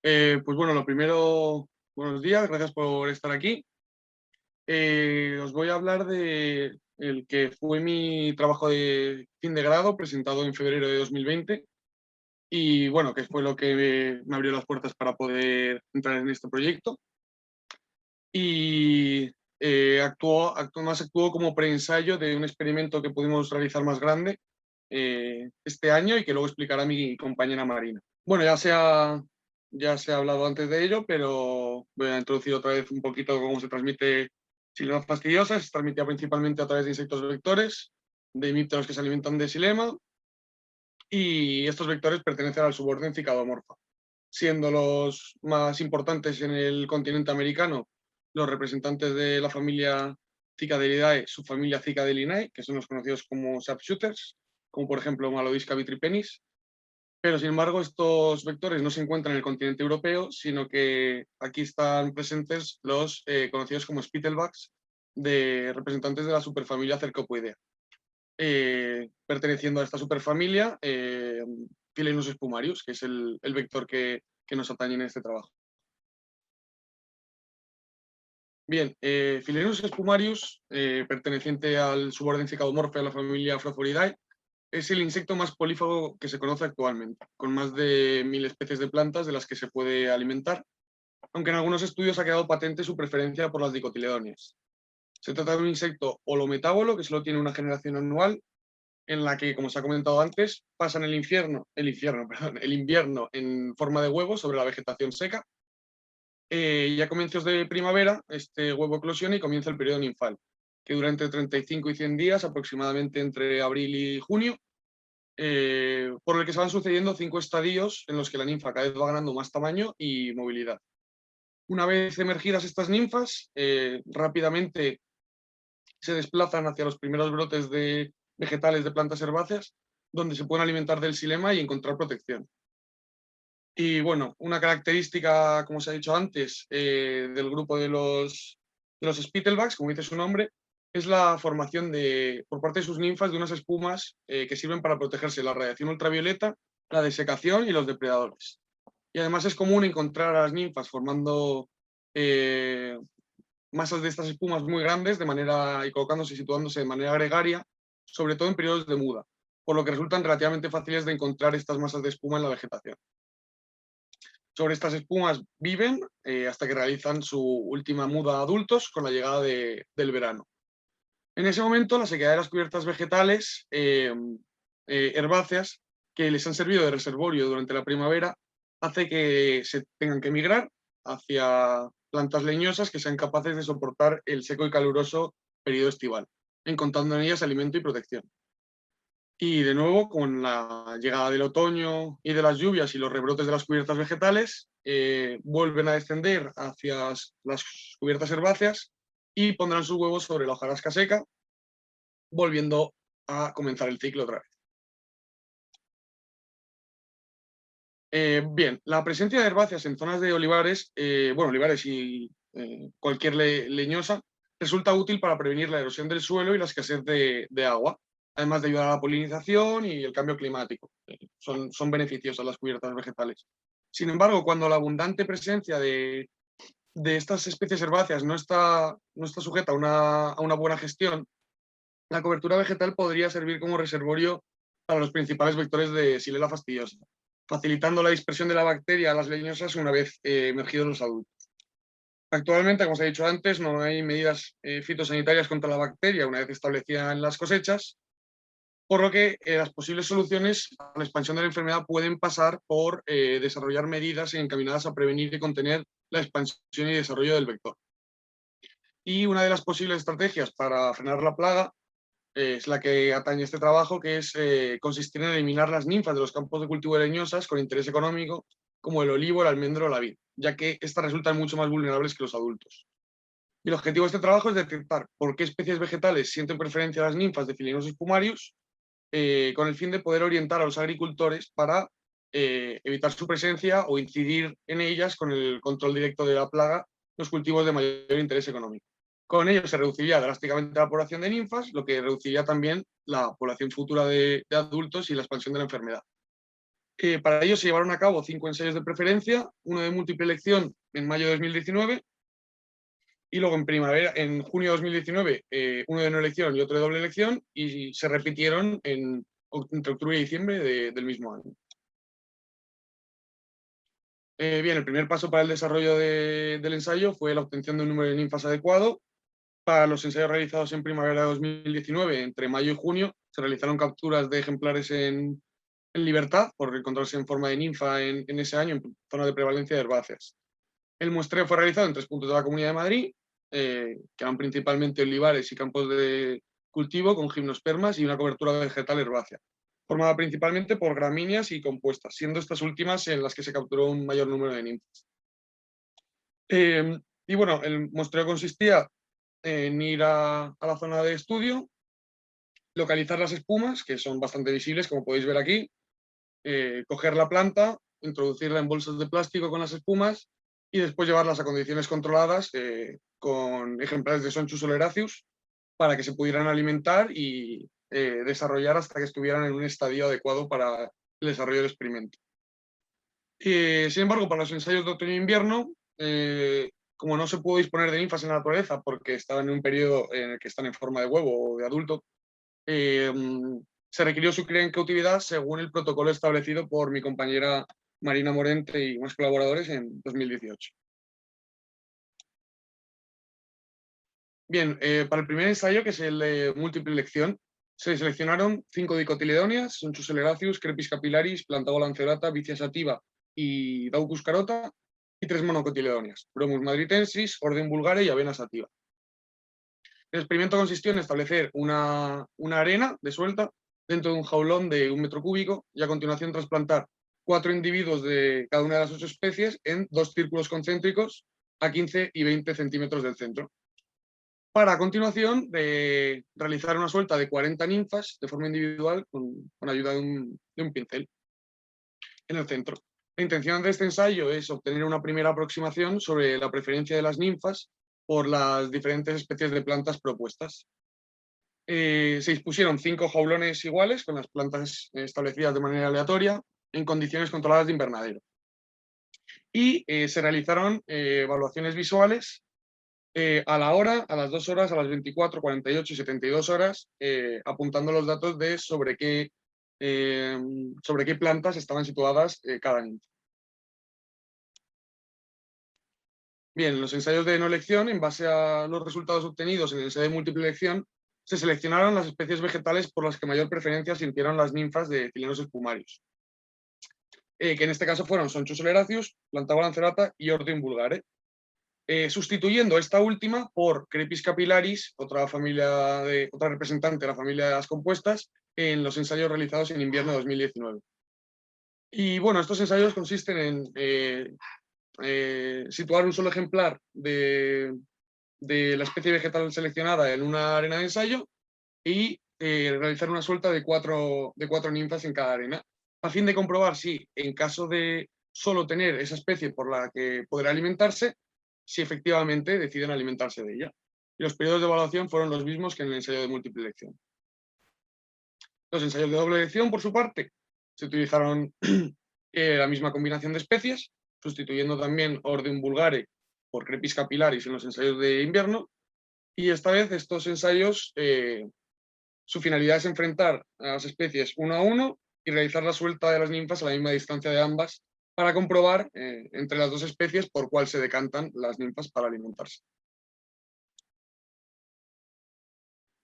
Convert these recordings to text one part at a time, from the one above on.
Pues bueno, lo primero, buenos días, gracias por estar aquí. Os voy a hablar de el que fue mi trabajo de fin de grado presentado en febrero de 2020 y bueno, que fue lo que me abrió las puertas para poder entrar en este proyecto. Y actuó como preensayo de un experimento que pudimos realizar más grande este año y que luego explicará mi compañera Marina. Bueno, ya se ha hablado antes de ello, pero voy a introducir otra vez un poquito cómo se transmite Xylella fastidiosa. Se transmitía principalmente a través de insectos vectores, de hemípteros que se alimentan de xilema, y estos vectores pertenecen al suborden Cicadomorpha, siendo los más importantes en el continente americano los representantes de la familia Cicadelidae, subfamilia Cicadelinae, que son los conocidos como sharpshooters, como por ejemplo Malodisca vitripenis. Pero sin embargo, estos vectores no se encuentran en el continente europeo, sino que aquí están presentes los conocidos como spittlebacks, de representantes de la superfamilia Cercopoidea. Perteneciendo a esta superfamilia, Philaenus spumarius, que es el vector que nos atañe en este trabajo. Bien, Philaenus spumarius, perteneciente al suborden Cicadomorpha de la familia Frophoridae, es el insecto más polífago que se conoce actualmente, con más de 1000 especies de plantas de las que se puede alimentar, aunque en algunos estudios ha quedado patente su preferencia por las dicotiledóneas. Se trata de un insecto holometábolo que solo tiene una generación anual, en la que, como se ha comentado antes, pasan el invierno en forma de huevo sobre la vegetación seca. Y a comienzos de primavera, este huevo eclosiona y comienza el periodo ninfal, que dura entre 35 y 100 días, aproximadamente entre abril y junio, por el que se van sucediendo 5 estadios en los que la ninfa cada vez va ganando más tamaño y movilidad. Una vez emergidas estas ninfas, rápidamente se desplazan hacia los primeros brotes de vegetales de plantas herbáceas, donde se pueden alimentar del xilema y encontrar protección. Y bueno, una característica, como se ha dicho antes, del grupo de los spittlebacks, como dice su nombre, es la formación por parte de sus ninfas de unas espumas que sirven para protegerse de la radiación ultravioleta, la desecación y los depredadores. Y además es común encontrar a las ninfas formando eh, masas de estas espumas muy grandes y colocándose y situándose de manera gregaria, sobre todo en periodos de muda, por lo que resultan relativamente fáciles de encontrar estas masas de espuma en la vegetación. Sobre estas espumas viven hasta que realizan su última muda a adultos con la llegada del verano. En ese momento, la sequedad de las cubiertas vegetales herbáceas que les han servido de reservorio durante la primavera hace que se tengan que migrar hacia plantas leñosas que sean capaces de soportar el seco y caluroso periodo estival, encontrando en ellas alimento y protección. Y de nuevo, con la llegada del otoño y de las lluvias y los rebrotes de las cubiertas vegetales, vuelven a descender hacia las cubiertas herbáceas y pondrán sus huevos sobre la hojarasca seca, volviendo a comenzar el ciclo otra vez. Bien, la presencia de herbáceas en zonas de olivares, olivares y cualquier leñosa, resulta útil para prevenir la erosión del suelo y la escasez de agua, además de ayudar a la polinización y el cambio climático. Son beneficiosas las cubiertas vegetales. Sin embargo, cuando la abundante presencia de estas especies herbáceas no está sujeta a una buena gestión, la cobertura vegetal podría servir como reservorio para los principales vectores de Xylella fastidiosa, facilitando la dispersión de la bacteria a las leñosas una vez emergidos los adultos. Actualmente, como os he dicho antes, no hay medidas fitosanitarias contra la bacteria una vez establecida en las cosechas, por lo que las posibles soluciones a la expansión de la enfermedad pueden pasar por desarrollar medidas encaminadas a prevenir y contener la expansión y desarrollo del vector. Y una de las posibles estrategias para frenar la plaga es la que atañe este trabajo, que es consistir en eliminar las ninfas de los campos de cultivo de leñosas con interés económico, como el olivo, el almendro o la vid, ya que estas resultan mucho más vulnerables que los adultos. Y el objetivo de este trabajo es detectar por qué especies vegetales sienten preferencia a las ninfas de Philaenus spumarius, con el fin de poder orientar a los agricultores para evitar su presencia o incidir en ellas con el control directo de la plaga, los cultivos de mayor interés económico. Con ello se reduciría drásticamente la población de ninfas, lo que reduciría también la población futura de adultos y la expansión de la enfermedad. Para ello se llevaron a cabo 5 ensayos de preferencia, uno de múltiple elección en mayo de 2019 y luego en junio de 2019, uno de no elección y otro de doble elección, y se repitieron entre octubre y diciembre del mismo año. Bien, el primer paso para el desarrollo del ensayo fue la obtención de un número de ninfas adecuado. Para los ensayos realizados en primavera de 2019, entre mayo y junio, se realizaron capturas de ejemplares en libertad por encontrarse en forma de ninfa en ese año en zona de prevalencia de herbáceas. El muestreo fue realizado en 3 puntos de la Comunidad de Madrid, que eran principalmente olivares y campos de cultivo con gimnospermas y una cobertura vegetal herbácea, formada principalmente por gramíneas y compuestas, siendo estas últimas en las que se capturó un mayor número de ninfas. Y bueno, el muestreo consistía en ir a la zona de estudio, localizar las espumas, que son bastante visibles, como podéis ver aquí, coger la planta, introducirla en bolsas de plástico con las espumas y después llevarlas a condiciones controladas con ejemplares de Sonchus soleraceus para que se pudieran alimentar y desarrollar hasta que estuvieran en un estadio adecuado para el desarrollo del experimento. Sin embargo, para los ensayos de otoño e invierno, como no se pudo disponer de ninfas en la naturaleza porque estaban en un periodo en el que están en forma de huevo o de adulto, se requirió su cría en cautividad según el protocolo establecido por mi compañera Marina Morente y más colaboradores en 2018. Bien, para el primer ensayo, que es el de múltiple elección, se seleccionaron 5 dicotiledóneas, Sonchus soleraceus, Crepis capillaris, Plantago lanceolata, Vicia sativa y Daucus carota, y 3 monocotiledóneas, Bromus madritensis, Orden vulgare y Avena sativa. El experimento consistió en establecer una arena de suelta dentro de un jaulón de 1 metro cúbico y a continuación trasplantar 4 individuos de cada una de las 8 especies en 2 círculos concéntricos a 15 y 20 centímetros del centro. Para a continuación realizar una suelta de 40 ninfas de forma individual con ayuda de un pincel en el centro. La intención de este ensayo es obtener una primera aproximación sobre la preferencia de las ninfas por las diferentes especies de plantas propuestas. Se dispusieron 5 jaulones iguales con las plantas establecidas de manera aleatoria en condiciones controladas de invernadero. Y se realizaron evaluaciones visuales a la hora, a las 2 horas, a las 24, 48 y 72 horas, apuntando los datos de sobre qué plantas estaban situadas cada ninfa. Bien, los ensayos de no elección, en base a los resultados obtenidos en el ensayo de múltiple elección, se seleccionaron las especies vegetales por las que mayor preferencia sintieron las ninfas de Filenos espumarius, que en este caso fueron Sonchus soleraceus, Plantago lanceolata y Ordium vulgare, sustituyendo esta última por Crepis capillaris, otra representante de la familia de las compuestas, en los ensayos realizados en invierno de 2019. Y bueno, estos ensayos consisten en situar un solo ejemplar de la especie vegetal seleccionada en una arena de ensayo y realizar una suelta de cuatro ninfas en cada arena, a fin de comprobar si, en caso de solo tener esa especie por la que poder alimentarse, si efectivamente deciden alimentarse de ella. Y los periodos de evaluación fueron los mismos que en el ensayo de múltiple elección. Los ensayos de doble elección, por su parte, se utilizaron la misma combinación de especies, sustituyendo también Ordium vulgare por Crepis capillaris en los ensayos de invierno, y esta vez estos ensayos, su finalidad es enfrentar a las especies uno a uno y realizar la suelta de las ninfas a la misma distancia de ambas para comprobar entre las 2 especies por cuál se decantan las ninfas para alimentarse.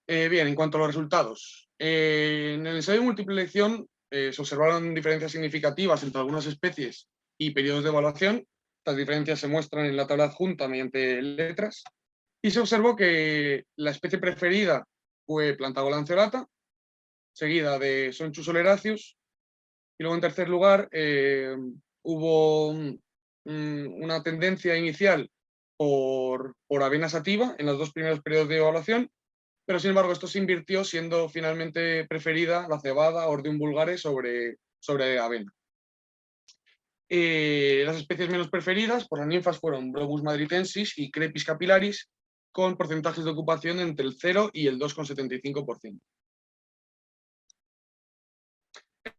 Bien, en cuanto a los resultados, en el ensayo de múltiple elección se observaron diferencias significativas entre algunas especies y periodos de evaluación. Estas diferencias se muestran en la tabla adjunta mediante letras. Y se observó que la especie preferida fue Plantago lanceolata, seguida de Sonchus soleraceus, y luego en tercer lugar hubo una tendencia inicial por Avena sativa en los 2 primeros periodos de evaluación, pero sin embargo esto se invirtió siendo finalmente preferida la cebada Ordium vulgare sobre avena. Las especies menos preferidas por las ninfas fueron Bromus madritensis y Crepis capillaris, con porcentajes de ocupación entre el 0 y el 2,75%.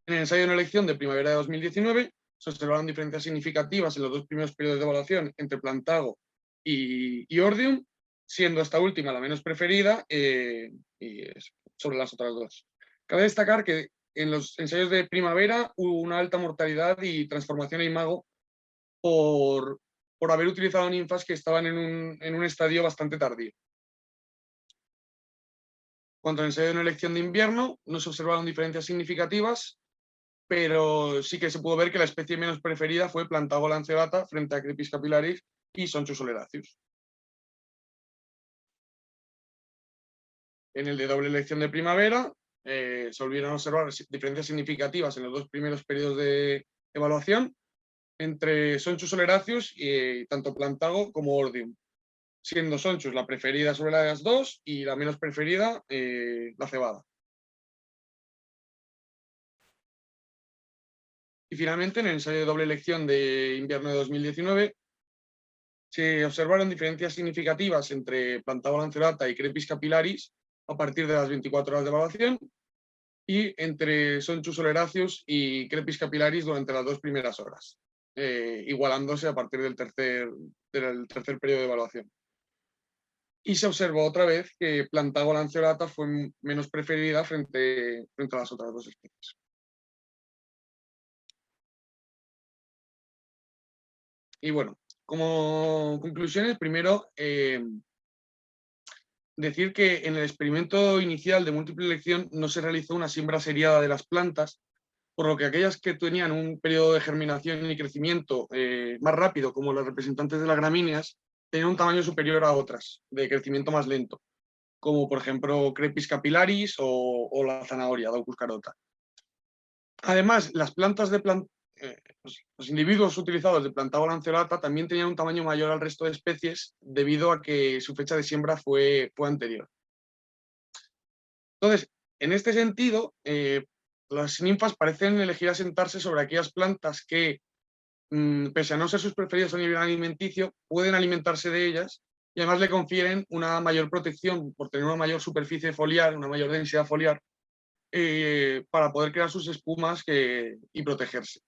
En el ensayo de no elección de primavera de 2019 se observaron diferencias significativas en los dos primeros periodos de evaluación entre Plantago y Ordium, siendo esta última la menos preferida sobre las otras dos. Cabe destacar que en los ensayos de primavera hubo una alta mortalidad y transformación en imago por haber utilizado ninfas que estaban en un estadio bastante tardío. Cuanto al ensayo de no elección de invierno, no se observaron diferencias significativas, pero sí que se pudo ver que la especie menos preferida fue Plantago lanceolata frente a Crepis capillaris y Sonchus oleraceus. En el de doble elección de primavera se volvieron a observar diferencias significativas en los dos primeros periodos de evaluación entre Sonchus oleraceus y tanto Plantago como Ordium, siendo Sonchus la preferida sobre las dos y la menos preferida la cebada. Y finalmente, en el ensayo de doble elección de invierno de 2019, se observaron diferencias significativas entre Plantago lanceolata y Crepis capillaris a partir de las 24 horas de evaluación y entre Sonchus oleraceus y Crepis capillaris durante las dos primeras horas, igualándose a partir del tercer periodo de evaluación. Y se observó otra vez que Plantago lanceolata fue menos preferida frente a las otras dos especies. Y bueno, como conclusiones, primero, decir que en el experimento inicial de múltiple elección no se realizó una siembra seriada de las plantas, por lo que aquellas que tenían un periodo de germinación y crecimiento más rápido, como los representantes de las gramíneas, tenían un tamaño superior a otras, de crecimiento más lento, como por ejemplo Crepis capillaris o la zanahoria, Daucus carota. Además, las plantas de los individuos utilizados de Plantago lanceolata también tenían un tamaño mayor al resto de especies debido a que su fecha de siembra fue anterior. Entonces, en este sentido, las ninfas parecen elegir asentarse sobre aquellas plantas que, pese a no ser sus preferidas a nivel alimenticio, pueden alimentarse de ellas y además le confieren una mayor protección por tener una mayor superficie foliar, una mayor densidad foliar, para poder crear sus espumas y protegerse.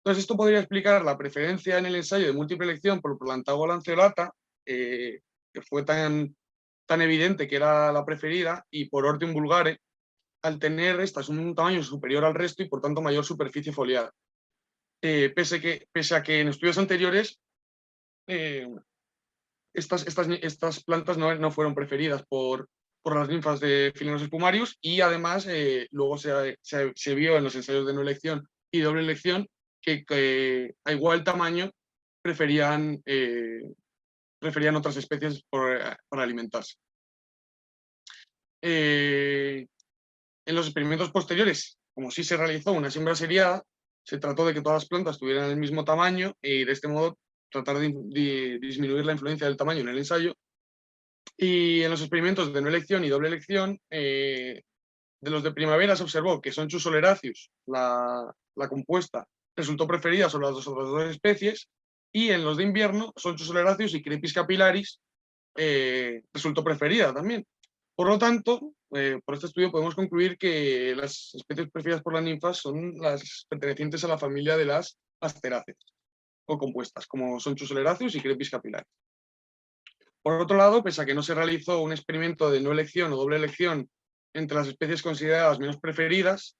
Entonces, esto podría explicar la preferencia en el ensayo de múltiple elección por Plantago lanceolata, que fue tan evidente que era la preferida, y por Ortium vulgare, al tener estas un tamaño superior al resto y por tanto mayor superficie foliar. Pese a que en estudios anteriores estas plantas no fueron preferidas por las ninfas de Philonous spumarius y además luego se vio en los ensayos de no elección y doble elección que a igual tamaño preferían otras especies para alimentarse. En los experimentos posteriores, como sí se realizó una siembra seriada, se trató de que todas las plantas tuvieran el mismo tamaño y de este modo tratar de disminuir la influencia del tamaño en el ensayo. Y en los experimentos de no elección y doble elección, de los de primavera se observó que Sonchus oleraceus, la compuesta, resultó preferida sobre las otras dos especies, y en los de invierno, Sonchus oleraceus y Crepis capillaris resultó preferida también. Por lo tanto, por este estudio podemos concluir que las especies preferidas por las ninfas son las pertenecientes a la familia de las asteráceas o compuestas, como Sonchus oleraceus y Crepis capillaris. Por otro lado, pese a que no se realizó un experimento de no elección o doble elección entre las especies consideradas menos preferidas,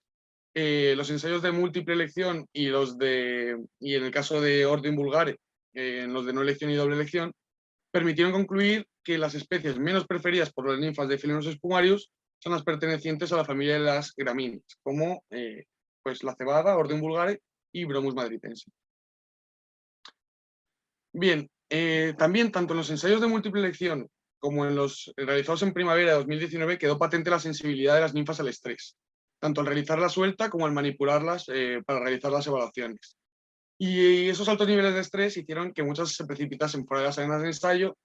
los ensayos de múltiple elección y en el caso de Ordium vulgare, en los de no elección y doble elección, permitieron concluir que las especies menos preferidas por las ninfas de Philonous spumarius son las pertenecientes a la familia de las gramíneas, como pues la cebada, Ordium vulgare y Bromus madritense. Bien, también tanto en los ensayos de múltiple elección como en los realizados en primavera de 2019 quedó patente la sensibilidad de las ninfas al estrés, tanto al realizar la suelta como al manipularlas para realizar las evaluaciones. Y esos altos niveles de estrés hicieron que muchas se precipitasen fuera de las arenas de ensayo,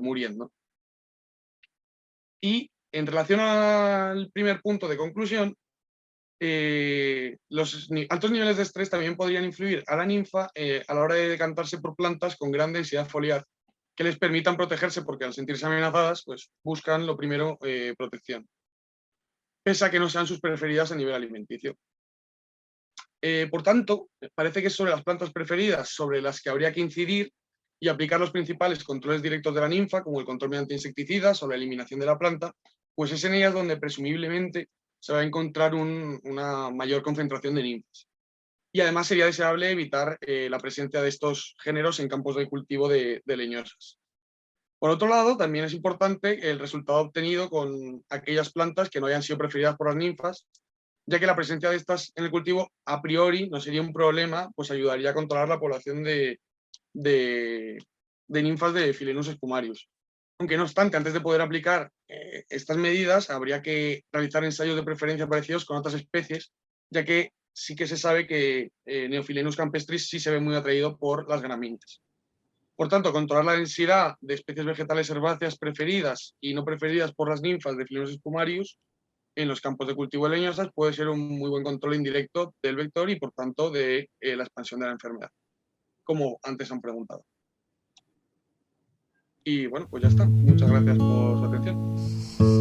muriendo. Y en relación al primer punto de conclusión, los altos niveles de estrés también podrían influir a la ninfa a la hora de decantarse por plantas con gran densidad foliar que les permitan protegerse, porque al sentirse amenazadas, pues buscan lo primero protección, pese a que no sean sus preferidas a nivel alimenticio. Por tanto, parece que es sobre las plantas preferidas sobre las que habría que incidir y aplicar los principales controles directos de la ninfa, como el control mediante insecticidas o la eliminación de la planta, pues es en ellas donde presumiblemente se va a encontrar una mayor concentración de ninfas. Y además sería deseable evitar la presencia de estos géneros en campos de cultivo de leñosas. Por otro lado, también es importante el resultado obtenido con aquellas plantas que no hayan sido preferidas por las ninfas, ya que la presencia de estas en el cultivo a priori no sería un problema, pues ayudaría a controlar la población de, de ninfas de Philenops spumarius. Aunque no obstante, antes de poder aplicar estas medidas, habría que realizar ensayos de preferencia parecidos con otras especies, ya que sí que se sabe que Neophilenus campestris sí se ve muy atraído por las gramíneas. Por tanto, controlar la densidad de especies vegetales herbáceas preferidas y no preferidas por las ninfas de Philenops spumarius en los campos de cultivo de leñosas puede ser un muy buen control indirecto del vector y, por tanto, de la expansión de la enfermedad, como antes han preguntado. Y bueno, pues ya está. Muchas gracias por su atención.